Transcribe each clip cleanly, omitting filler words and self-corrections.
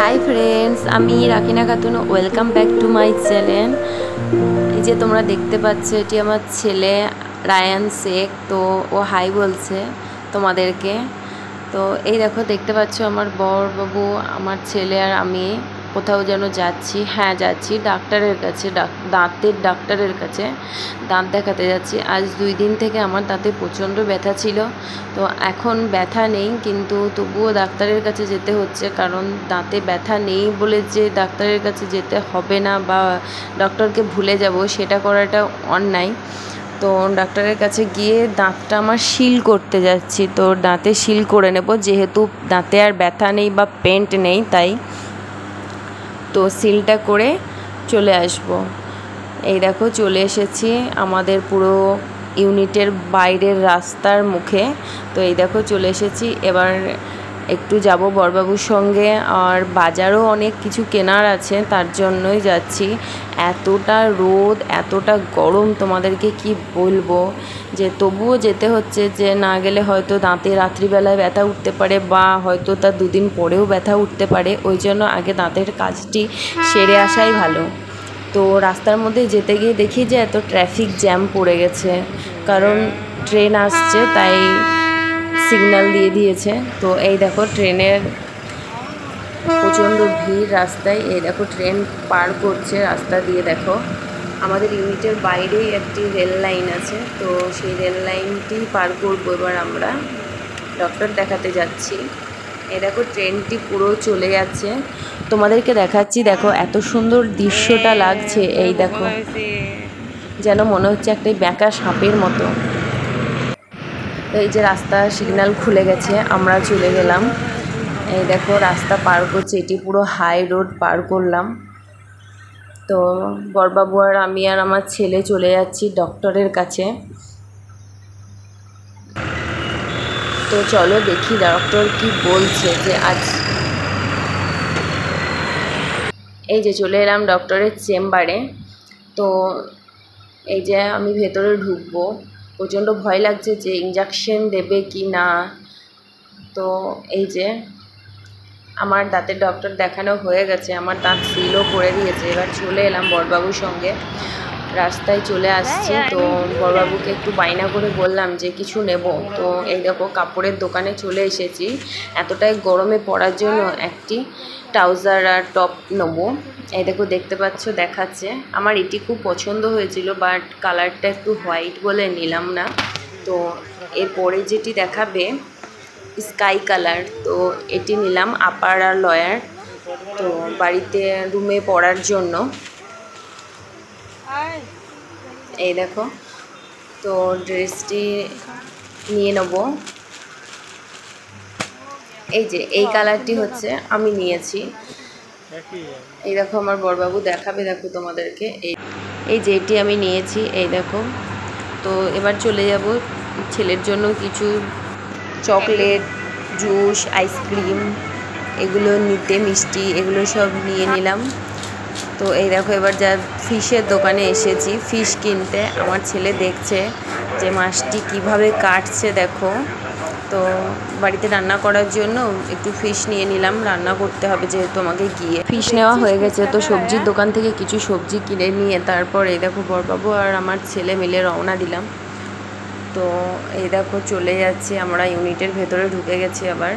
High friends आमी Rakina Khatun welcome back to my channel. এই যে তোমরা দেখতে পাচ্ছ এটি আমার ছেলে রায়ান শেখ। তো ও হাই বলছে তোমাদেরকে। তো এই দেখো দেখতে পাচ্ছ আমার বর বাবু আমার ছেলে আর আমি কোথাও যেন যাচ্ছি। হ্যাঁ যাচ্ছি ডাক্তারের কাছে, দাঁতের ডাক্তারের কাছে দাঁত দেখাতে যাচ্ছি। আজ 2 দিন থেকে আমার দাঁতে প্রচণ্ড ব্যথা ছিল। তো এখন ব্যথা নেই, কিন্তু তবুও ডাক্তারের কাছে যেতে হচ্ছে, কারণ দাঁতে ব্যথা নেই বলে যে ডাক্তারের কাছে যেতে হবে না বা ডক্টরকে ভুলে যাব সেটা করাটা অন্যায়। তো ডাক্তারের কাছে গিয়ে দাঁতটা আমার সিল করতে যাচ্ছি। তো দাঁতে সিল করে নেব, যেহেতু দাঁতে আর ব্যথা নেই বা পেন্ট নেই, তাই তো সিলটা করে চলে আসব। এই দেখো চলে এসেছি আমাদের পুরো ইউনিটের বাইরের রাস্তার মুখে। তো এই দেখো চলে এসেছি। এবার একটু যাব বড়বাবুর সঙ্গে, আর বাজারও অনেক কিছু কেনার আছে, তার জন্যই যাচ্ছি। এতটা রোদ এতটা গরম তোমাদেরকে কি বলবো, যে তবুও যেতে হচ্ছে। যে না গেলে হয়তো দাঁতে রাত্রিবেলায় ব্যথা উঠতে পারে বা হয়তো তার 2 দিন পরেও ব্যথা উঠতে পারে, ওই জন্য আগে দাঁতের কাজটি সেরে আসাই ভালো। তো রাস্তার মধ্যে যেতে গিয়ে দেখি যে এত ট্রাফিক জ্যাম পড়ে গেছে, কারণ ট্রেন আসছে তাই সিগন্যাল দিয়ে দিয়েছে। তো এই দেখো ট্রেনের প্রচণ্ড ভিড় রাস্তায়। এই দেখো ট্রেন পার করছে রাস্তা দিয়ে। দেখো আমাদের ইউনিটের বাইরেই একটি রেল লাইন আছে, তো সেই রেল লাইনটি পার করবো এবার আমরা ডক্টর দেখাতে যাচ্ছি। এই দেখো ট্রেনটি পুরো চলে যাচ্ছে, তোমাদেরকে দেখাচ্ছি। দেখো এত সুন্দর দৃশ্যটা লাগছে। এই দেখো যেন মনে হচ্ছে একটা ব্যাঁকা সাপের মতো। এই যে রাস্তা সিগন্যাল খুলে গেছে, আমরা চলে গেলাম। এই দেখো রাস্তা পার করছে, এটি পুরো হাই রোড পার করলাম। তো বড়বাবু আর আমি আর আমার ছেলে চলে যাচ্ছি ডক্টরের কাছে। তো চলো দেখি ডক্টর কি বলছে। যে আজ এই যে চলে এলাম ডক্টরের চেম্বারে। তো এই যে আমি ভেতরে ঢুকবো, প্রচণ্ড ভয় লাগছে যে ইঞ্জেকশন দেবে কি না। তো এই যে আমার দাঁতের ডক্টর দেখানো হয়ে গেছে, আমার দাঁত সিলও করে দিয়েছে। এবার চলে এলাম বড়বাবুর সঙ্গে, রাস্তায় চলে আসছি। তো বড়বাবুকে একটু বায়না করে বললাম যে কিছু নেব। তো এই দেখো কাপড়ের দোকানে চলে এসেছি, এতটাই গরমে পড়ার জন্য একটি ট্রাউজার আর টপ নেবো। এই দেখো দেখতে পাচ্ছ দেখাচ্ছে। আমার এটি খুব পছন্দ হয়েছিল, বাট কালারটা একটু হোয়াইট বলে নিলাম না। তো এরপরে যেটি দেখাবে স্কাই কালার, তো এটি নিলাম আপার আর লয়ার। তো বাড়িতে রুমে পড়ার জন্য। এই দেখো তো ড্রেসটি নিয়ে নেব। এই যে এই কালারটি হচ্ছে আমি নিয়েছি। এই দেখো আমার বড়বাবু দেখাবে, দেখো তোমাদেরকে। এই যে এটি আমি নিয়েছি, এই দেখো। তো এবার চলে যাব ছেলের জন্য কিছু চকলেট, জুস, আইসক্রিম এগুলো নিতে, মিষ্টি এগুলো সব নিয়ে নিলাম। তো এই দেখো এবার যা ফিশের দোকানে এসেছি ফিশ কিনতে। আমার ছেলে দেখছে যে মাছটি কিভাবে কাটছে, দেখো। তো বাড়িতে রান্না করার জন্য একটু ফিশ নিয়ে নিলাম, রান্না করতে হবে যেহেতু আমাকে গিয়ে। ফিশ নেওয়া হয়ে গেছে, তো সবজির দোকান থেকে কিছু সবজি কিনে নিয়ে তারপর এই দেখো বড়বাবু আর আমার ছেলে মিলে রওনা দিলাম। তো এই দেখো চলে যাচ্ছি, আমরা ইউনিটের ভেতরে ঢুকে গেছি, আবার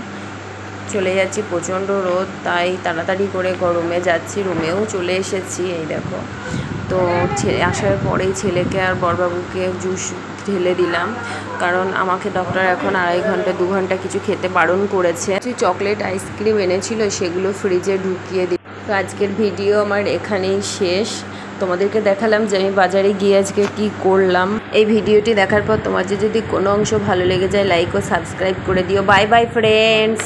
চলে যাচ্ছি। প্রচণ্ড রোদ, তাই তাড়াতাড়ি করে গরমে যাচ্ছি। রুমেও চলে এসেছি। এই দেখো তো আসার পরেই ছেলেকে আর বড়বাবুকে জুস ঢেলে দিলাম, কারণ আমাকে ডক্টর এখন 2.5 ঘন্টা 2 ঘন্টা কিছু খেতে বারণ করেছে। চকলেট আইসক্রিম এনেছিল, সেগুলো ফ্রিজে ঢুকিয়ে দিই। তো আজকের ভিডিও আমার এখানেই শেষ। তোমাদেরকে দেখালাম যে আমি বাজারে গিয়ে আজকে কী করলাম। এই ভিডিওটি দেখার পর তোমাদের যদি কোনো অংশ ভালো লেগে যায় লাইক ও সাবস্ক্রাইব করে দিও। Bye bye friends.